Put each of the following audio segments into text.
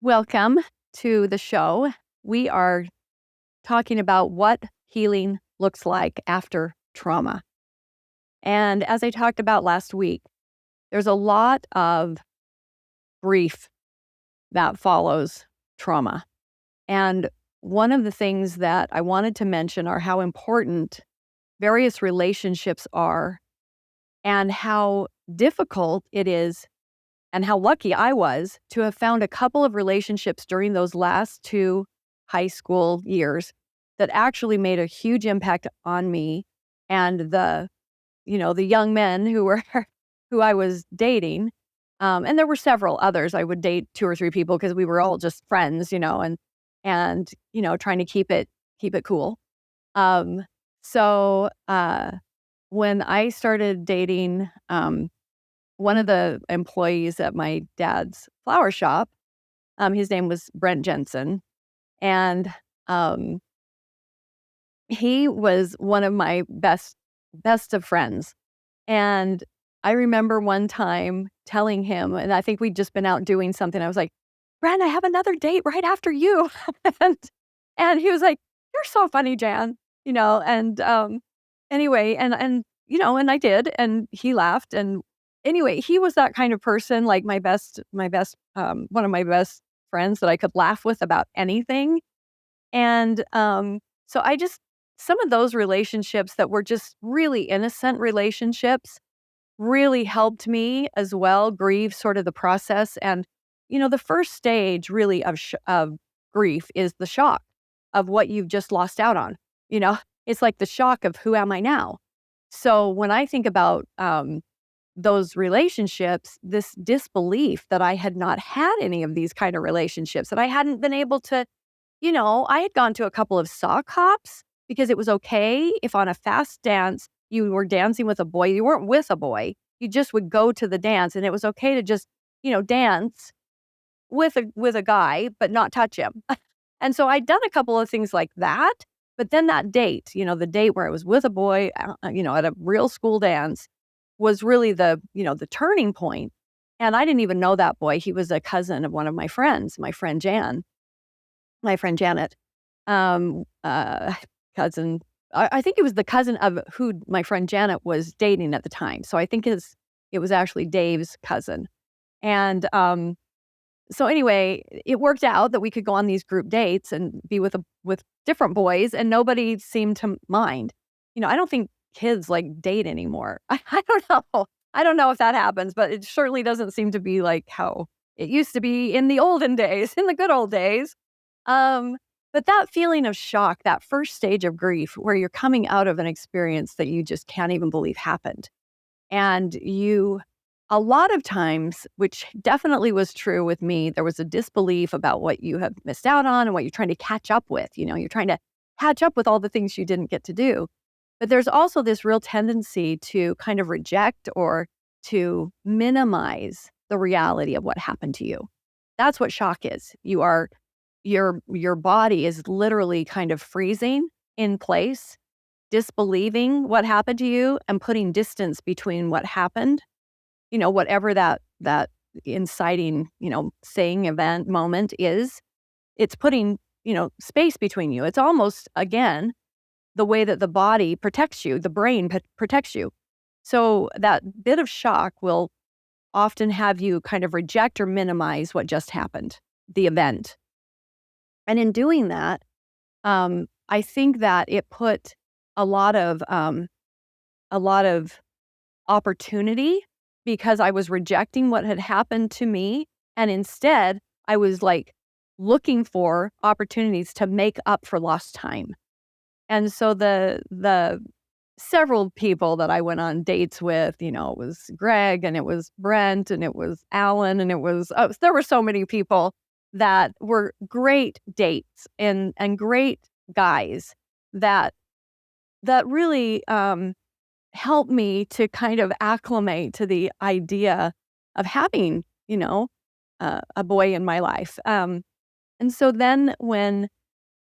Welcome to the show. We are talking about what healing looks like after trauma. And as I talked about last week, there's a lot of grief that follows trauma. And one of the things that I wanted to mention are how important various relationships are and how difficult it is and how lucky I was to have found a couple of relationships during those last 2 high school years that actually made a huge impact on me and the young men who were who I was dating. And there were several others. I would date 2 or 3 people because we were all just friends, and trying to keep it cool. Um, so when I started dating one of the employees at my dad's flower shop, his name was Brent Jensen, and he was one of my best of friends. And I remember one time telling him, and I think we'd just been out doing something. I was like, "Brent, I have another date right after you," and he was like, "You're so funny, Jan," anyway, and I did, and he laughed, and anyway, he was that kind of person, like one of my best friends that I could laugh with about anything, and, so I just some of those relationships that were just really innocent relationships really helped me as well grieve sort of the process, and, the first stage really of grief is the shock of what you've just lost out on, you know? It's like the shock of who am I now? So when I think about, those relationships, this disbelief that I had not had any of these kind of relationships, that I hadn't been able to, I had gone to a couple of sock hops because it was okay if on a fast dance you were dancing with a boy, you weren't with a boy, you just would go to the dance and it was okay to just, dance with a guy, but not touch him. And so I'd done a couple of things like that, but then that date, the date where I was with a boy, at a real school dance was really the turning point. And I didn't even know that boy. He was a cousin of one of my friends, my friend Janet. Um, uh, cousin, I think it was the cousin of who my friend Janet was dating at the time. So I think it was actually Dave's cousin. And so anyway, it worked out that we could go on these group dates and be with different boys, and nobody seemed to mind. I don't think kids like date anymore. I don't know. I don't know if that happens, but it certainly doesn't seem to be like how it used to be in the olden days, in the good old days. Um, but that feeling of shock, that first stage of grief where you're coming out of an experience that you just can't even believe happened. And a lot of times, which definitely was true with me, there was a disbelief about what you have missed out on and what you're trying to catch up with. You're trying to catch up with all the things you didn't get to do. But there's also this real tendency to kind of reject or to minimize the reality of what happened to you. That's what shock is. Your body is literally kind of freezing in place, disbelieving what happened to you and putting distance between what happened, whatever that inciting, saying event moment is. It's putting, space between you. It's almost, again, the way that the body protects you, the brain protects you. So that bit of shock will often have you kind of reject or minimize what just happened, the event. And in doing that, I think that it put a lot of opportunity, because I was rejecting what had happened to me, and instead I was like looking for opportunities to make up for lost time. And so the several people that I went on dates with, it was Greg and it was Brent and it was Alan and there were so many people that were great dates and great guys that really helped me to kind of acclimate to the idea of having, a boy in my life. And so then when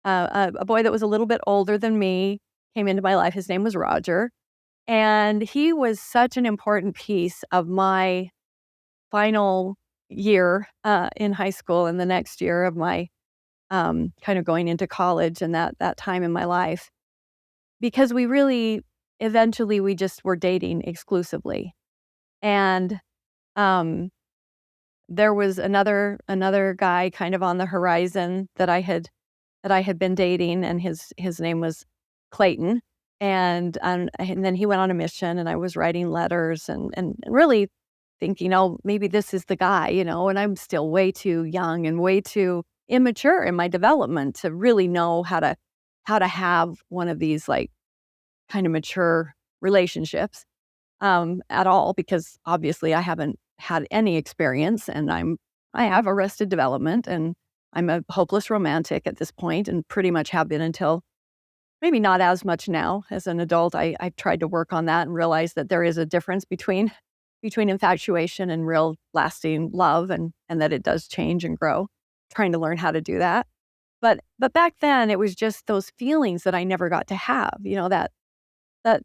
a boy that was a little bit older than me came into my life, his name was Roger, and he was such an important piece of my final, year in high school and the next year of my kind of going into college and that time in my life, because we really eventually we just were dating exclusively. And um, there was another guy kind of on the horizon that I had been dating, and his name was Clayton. And then he went on a mission, and I was writing letters and really thinking, oh, maybe this is the guy, and I'm still way too young and way too immature in my development to really know how to have one of these like kind of mature relationships at all, because obviously I haven't had any experience, and I have arrested development, and I'm a hopeless romantic at this point and pretty much have been until maybe not as much now as an adult. I've tried to work on that and realize that there is a difference between infatuation and real lasting love, and that it does change and grow. Trying to learn how to do that. But back then it was just those feelings that I never got to have, that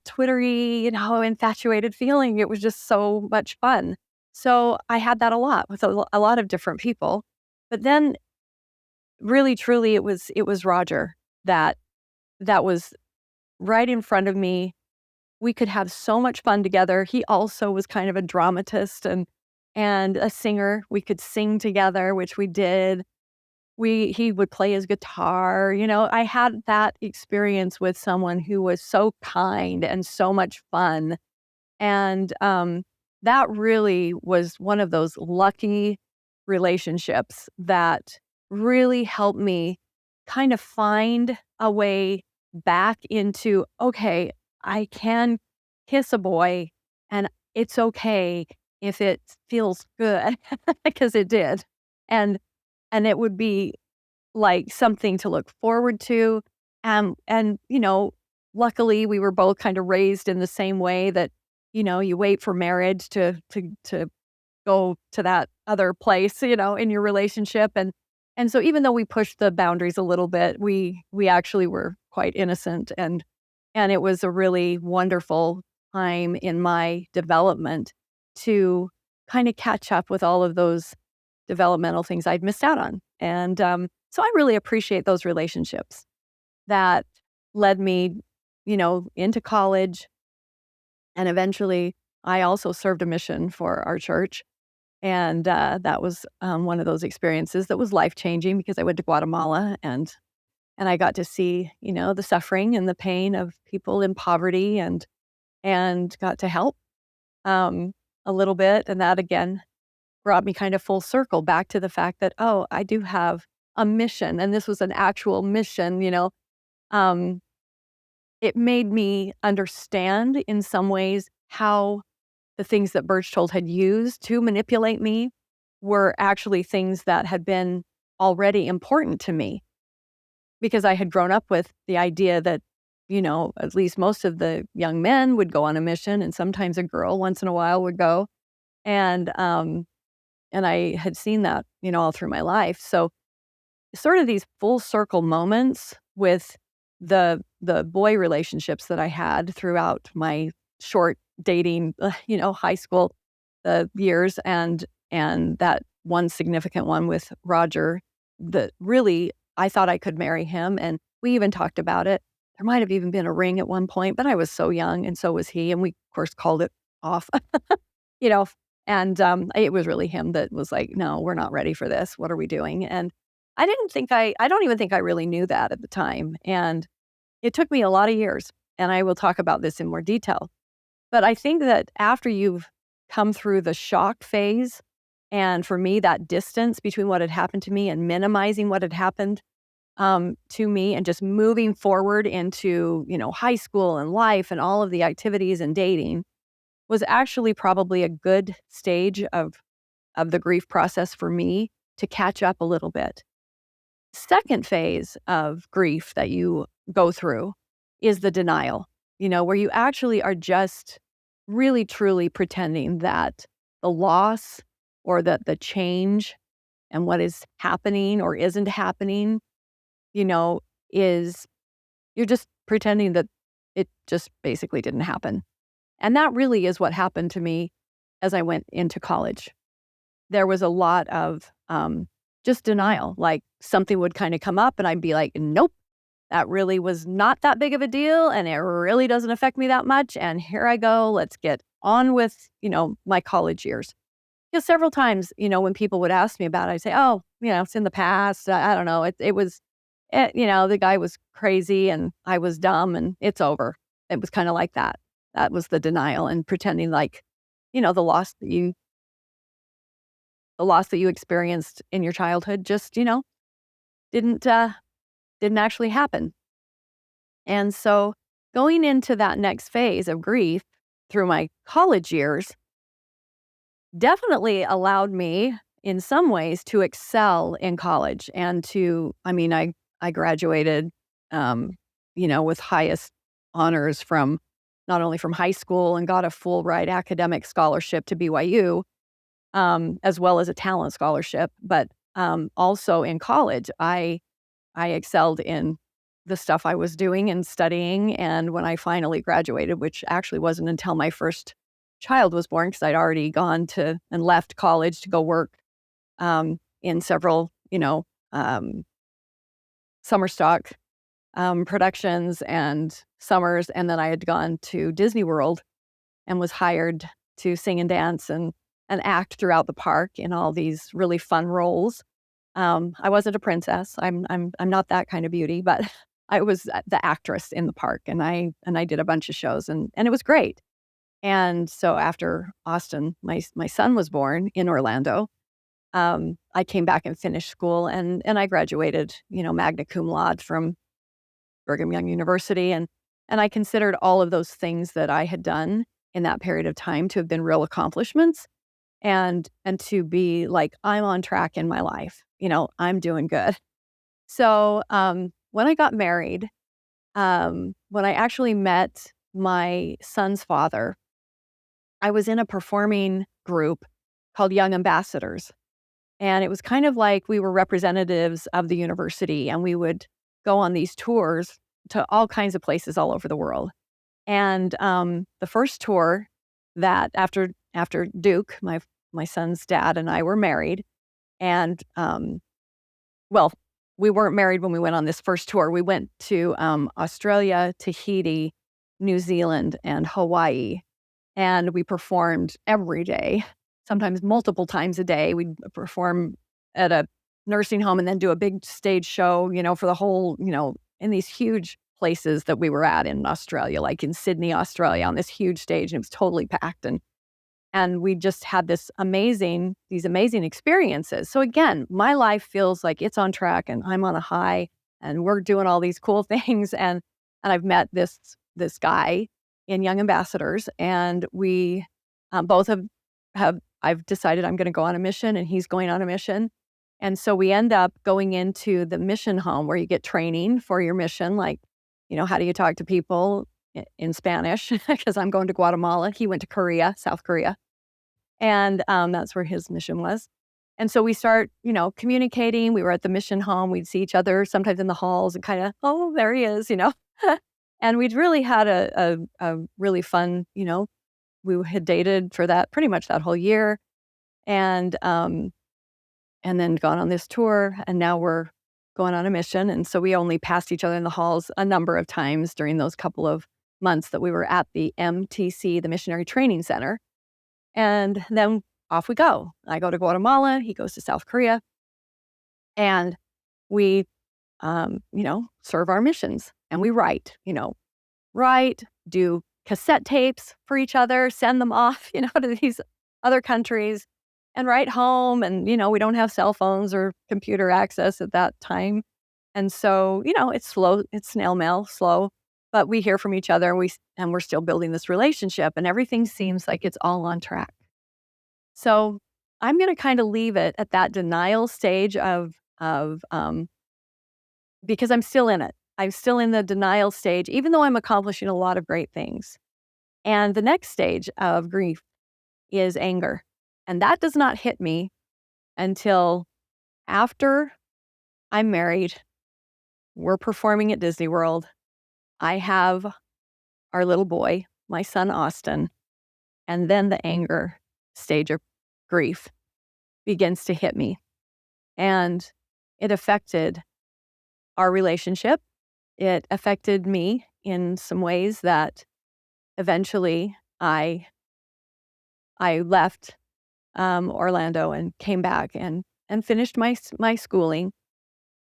twittery, infatuated feeling. It was just so much fun. So I had that a lot with a lot of different people. But then really truly it was Roger that was right in front of me. We could have so much fun together. He also was kind of a dramatist and a singer. We could sing together, which we did. He would play his guitar. I had that experience with someone who was so kind and so much fun. And that really was one of those lucky relationships that really helped me kind of find a way back into, okay, I can kiss a boy and it's okay if it feels good, because it did. And and it would be like something to look forward to. And luckily we were both kind of raised in the same way that, you wait for marriage to go to that other place, in your relationship. And so even though we pushed the boundaries a little bit, we actually were quite innocent, and it was a really wonderful time in my development to kind of catch up with all of those developmental things I'd missed out on. And so I really appreciate those relationships that led me, into college. And eventually I also served a mission for our church. And that was one of those experiences that was life-changing, because I went to Guatemala and I got to see, the suffering and the pain of people in poverty, and got to help a little bit. And that again brought me kind of full circle back to the fact that, oh, I do have a mission, and this was an actual mission. Um, it made me understand in some ways how the things that Berchtold had used to manipulate me were actually things that had been already important to me, because I had grown up with the idea that, at least most of the young men would go on a mission, and sometimes a girl once in a while would go. And I had seen that, all through my life. So sort of these full circle moments with the boy relationships that I had throughout my short dating, high school years, and that one significant one with Roger, that really I thought I could marry him, and we even talked about it. There might have even been a ring at one point, but I was so young, and so was he, and we of course called it off. you know, and it was really him that was like, "No, we're not ready for this. What are we doing?" And I don't even think I really knew that at the time. And it took me a lot of years, and I will talk about this in more detail. But I think that after you've come through the shock phase, and for me, that distance between what had happened to me and minimizing what had happened to me, and just moving forward into, high school and life and all of the activities and dating, was actually probably a good stage of the grief process for me to catch up a little bit. Second phase of grief that you go through is the denial, where you actually are just really truly pretending that the loss, or that the change and what is happening or isn't happening, you know, is you're just pretending that it just basically didn't happen. And that really is what happened to me as I went into college. there was a lot of just denial. Like something would kind of come up and I'd be like, nope, that really was not that big of a deal. And it really doesn't affect me that much. And here I go. Let's get on with, my college years. Because several times, when people would ask me about it, I'd say, oh, it's in the past. I don't know. It was, the guy was crazy and I was dumb and it's over. It was kind of like that. That was the denial and pretending like, the loss that you experienced in your childhood just, didn't didn't actually happen. And so going into that next phase of grief through my college years definitely allowed me in some ways to excel in college and I graduated, with highest honors from not only from high school and got a full ride academic scholarship to BYU, as well as a talent scholarship. But also in college, I excelled in the stuff I was doing and studying. And when I finally graduated, which actually wasn't until my first child was born, because I'd already gone to and left college to go work in several, summer stock productions and summers. And then I had gone to Disney World and was hired to sing and dance and act throughout the park in all these really fun roles. I wasn't a princess. I'm not that kind of beauty, but I was the actress in the park, and I did a bunch of shows, and it was great. And so after Austin, my son was born in Orlando, I came back and finished school, and I graduated, magna cum laude from Brigham Young University, and I considered all of those things that I had done in that period of time to have been real accomplishments, and to be like, I'm on track in my life. I'm doing good. So when I got married, when I actually met my son's father, I was in a performing group called Young Ambassadors. And it was kind of like we were representatives of the university, and we would go on these tours to all kinds of places all over the world. And the first tour that after Duke, my son's dad and I were married, and well, we weren't married when we went on this first tour. We went to Australia, Tahiti, New Zealand, and Hawaii, and we performed every day, sometimes multiple times a day. We'd perform at a nursing home and then do a big stage show, for the whole, in these huge places that we were at in Australia, like in Sydney, Australia, on this huge stage, and it was totally packed. And we just had these amazing experiences. So again, my life feels like it's on track and I'm on a high and we're doing all these cool things. And I've met this guy in Young Ambassadors, and we both I've decided I'm going to go on a mission and he's going on a mission. And so we end up going into the mission home where you get training for your mission. Like, how do you talk to people in Spanish? Because I'm going to Guatemala. He went to Korea, South Korea. And that's where his mission was. And so we start, communicating. We were at the mission home. We'd see each other sometimes in the halls and kind of, oh, there he is, And we'd really had a really fun, we had dated for that pretty much that whole year. And then gone on this tour. And now we're going on a mission. And so we only passed each other in the halls a number of times during those couple of months that we were at the MTC, the Missionary Training Center. And then off we go. I go to Guatemala. He goes to South Korea. And we, serve our missions. And we write, do cassette tapes for each other, send them off, to these other countries, and write home. And, we don't have cell phones or computer access at that time. And so, it's slow, it's snail mail, slow, but we hear from each other, and we're still building this relationship, and everything seems like it's all on track. So I'm going to kind of leave it at that denial stage because I'm still in it. I'm still in the denial stage, even though I'm accomplishing a lot of great things. And the next stage of grief is anger. And that does not hit me until after I'm married. We're performing at Disney World. I have our little boy, my son, Austin, and then the anger stage of grief. begins to hit me. And it affected our relationship. It affected me in some ways that eventually I left Orlando and came back and finished my schooling.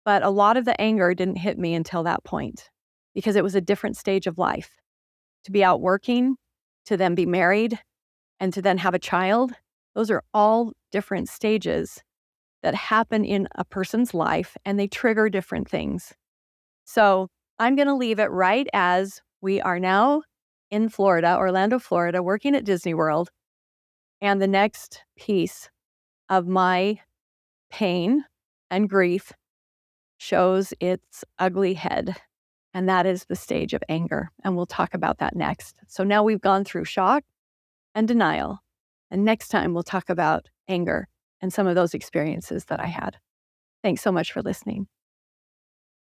But a lot of the anger didn't hit me until that point because it was a different stage of life. To be out working, to then be married, and to then have a child, those are all different stages that happen in a person's life, and they trigger different things. So I'm going to leave it right as we are now in Florida, Orlando, Florida, working at Disney World. And the next piece of my pain and grief shows its ugly head. And that is the stage of anger. And we'll talk about that next. So now we've gone through shock and denial. And next time we'll talk about anger and some of those experiences that I had. Thanks so much for listening.